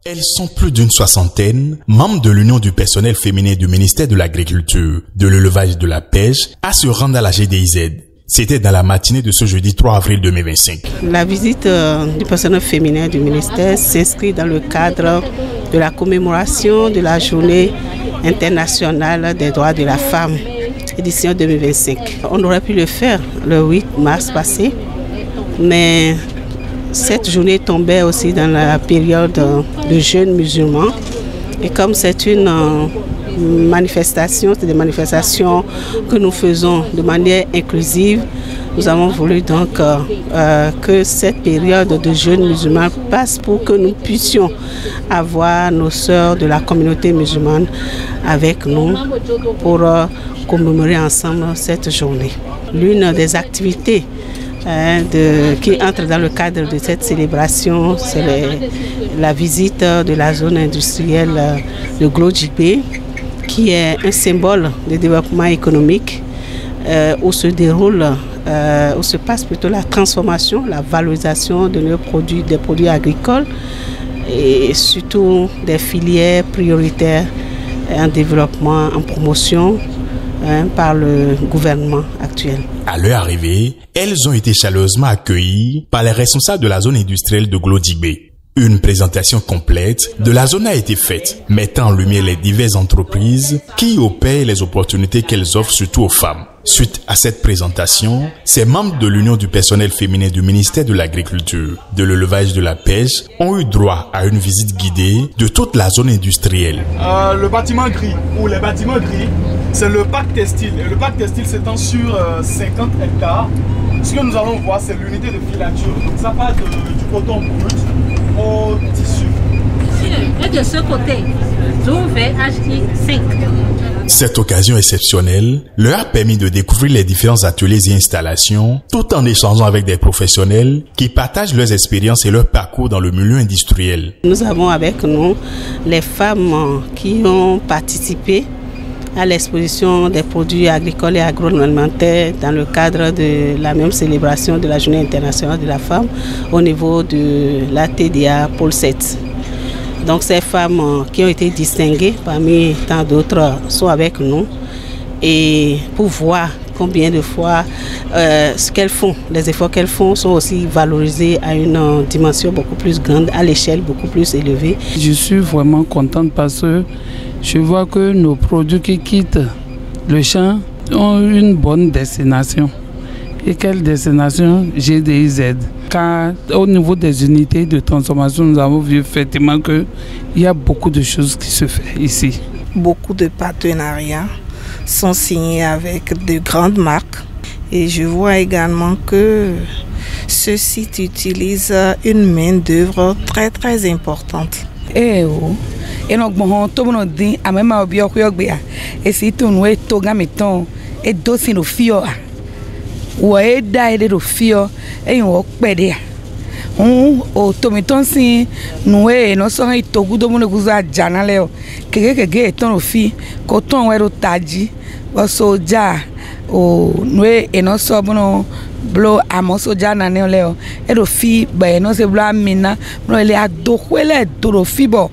Elles sont plus d'une soixantaine, membres de l'Union du personnel féminin du ministère de l'Agriculture, de l'Élevage et de la Pêche, à se rendre à la GDIZ. C'était dans la matinée de ce jeudi 3 avril 2025. La visite du personnel féminin du ministère s'inscrit dans le cadre de la commémoration de la Journée internationale des droits de la femme, édition 2025. On aurait pu le faire le 8 mars passé, mais cette journée tombait aussi dans la période de jeûne musulman. Et comme c'est une manifestation, c'est des manifestations que nous faisons de manière inclusive, nous avons voulu donc que cette période de jeûne musulman passe pour que nous puissions avoir nos sœurs de la communauté musulmane avec nous pour commémorer ensemble cette journée. L'une des activités qui entre dans le cadre de cette célébration, c'est la visite de la zone industrielle de Glodjibé, qui est un symbole de développement économique où se passe plutôt la transformation, la valorisation de nos produits, des produits agricoles et surtout des filières prioritaires en développement, en promotion par le gouvernement actuel. À leur arrivée, elles ont été chaleureusement accueillies par les responsables de la zone industrielle de Glodjibé. Une présentation complète de la zone a été faite, mettant en lumière les diverses entreprises qui opèrent les opportunités qu'elles offrent surtout aux femmes. Suite à cette présentation, ces membres de l'Union du personnel féminin du ministère de l'Agriculture, de l'Élevage et de la Pêche ont eu droit à une visite guidée de toute la zone industrielle. Le bâtiment gris, ou les bâtiments gris, c'est le parc textile. Et le parc textile s'étend sur 50 hectares. Ce que nous allons voir, c'est l'unité de filature. Donc ça part du coton brut au tissu. Et de ce côté, je vais acheter 5. Cette occasion exceptionnelle leur a permis de découvrir les différents ateliers et installations, tout en échangeant avec des professionnels qui partagent leurs expériences et leur parcours dans le milieu industriel. Nous avons avec nous les femmes qui ont participé à l'exposition des produits agricoles et agroalimentaires dans le cadre de la même célébration de la Journée internationale de la femme au niveau de la TDA Pôle 7. Donc ces femmes qui ont été distinguées parmi tant d'autres sont avec nous et pour voir combien de fois ce qu'elles font, les efforts qu'elles font sont aussi valorisés à une dimension beaucoup plus grande, à l'échelle beaucoup plus élevée. Je suis vraiment contente parce que je vois que nos produits qui quittent le champ ont une bonne destination. Et quelle destination? GDIZ. Car au niveau des unités de transformation, nous avons vu effectivement qu'il y a beaucoup de choses qui se font ici. Beaucoup de partenariats sont signés avec de grandes marques. Et je vois également que ce site utilise une main-d'œuvre très très importante. Et donc bon tout le monde dit à même à bio kuyogbe et si tout nous est toga meton et dosi no fio ouais d'aide do fio et on pede o tomiton si nous est no so et togu do mo guza janale keke ton fi koton we do taji so ja o nous et no so bono blo amoso jana ne leo e do fi ba no se bla mina no ele adokwele do fi bo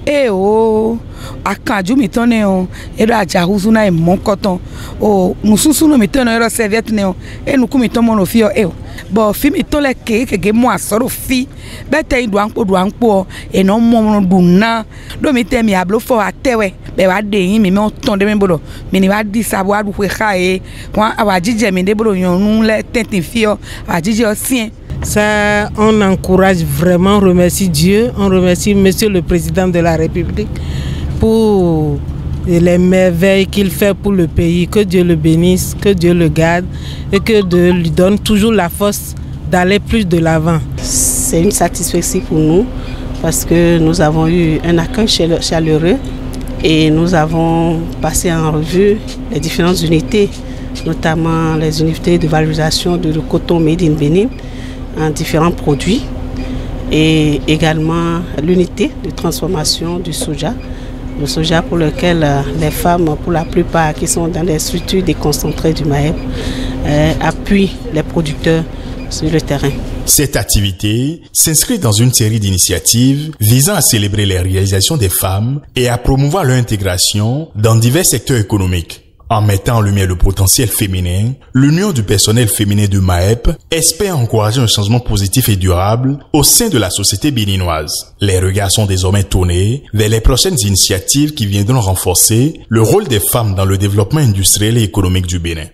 e o akanju mi ton ne o e do ajahuzu na e monkoton o mususu no mi ton no e serviette ne o e nu ku mi ton mo no fi o e bo fi mi ton le ke mo asoro fi be te do anpo e no mo du na do mi te mi ablo fo atewe be wa de yin mi mo ton de mi bodo mi ni wa di sabo adu kwe khae wa awajije mi de bodo yon le tentin fi o awajije o sien. Ça, on encourage vraiment, on remercie Dieu, on remercie Monsieur le Président de la République pour les merveilles qu'il fait pour le pays. Que Dieu le bénisse, que Dieu le garde et que Dieu lui donne toujours la force d'aller plus de l'avant. C'est une satisfaction pour nous parce que nous avons eu un accueil chaleureux et nous avons passé en revue les différentes unités, notamment les unités de valorisation de coton made in Benin en différents produits et également l'unité de transformation du soja. Le soja pour lequel les femmes, pour la plupart qui sont dans les structures déconcentrées du MAEP, appuient les producteurs sur le terrain. Cette activité s'inscrit dans une série d'initiatives visant à célébrer les réalisations des femmes et à promouvoir leur intégration dans divers secteurs économiques. En mettant en lumière le potentiel féminin, l'Union du personnel féminin de MAEP espère encourager un changement positif et durable au sein de la société béninoise. Les regards sont désormais tournés vers les prochaines initiatives qui viendront renforcer le rôle des femmes dans le développement industriel et économique du Bénin.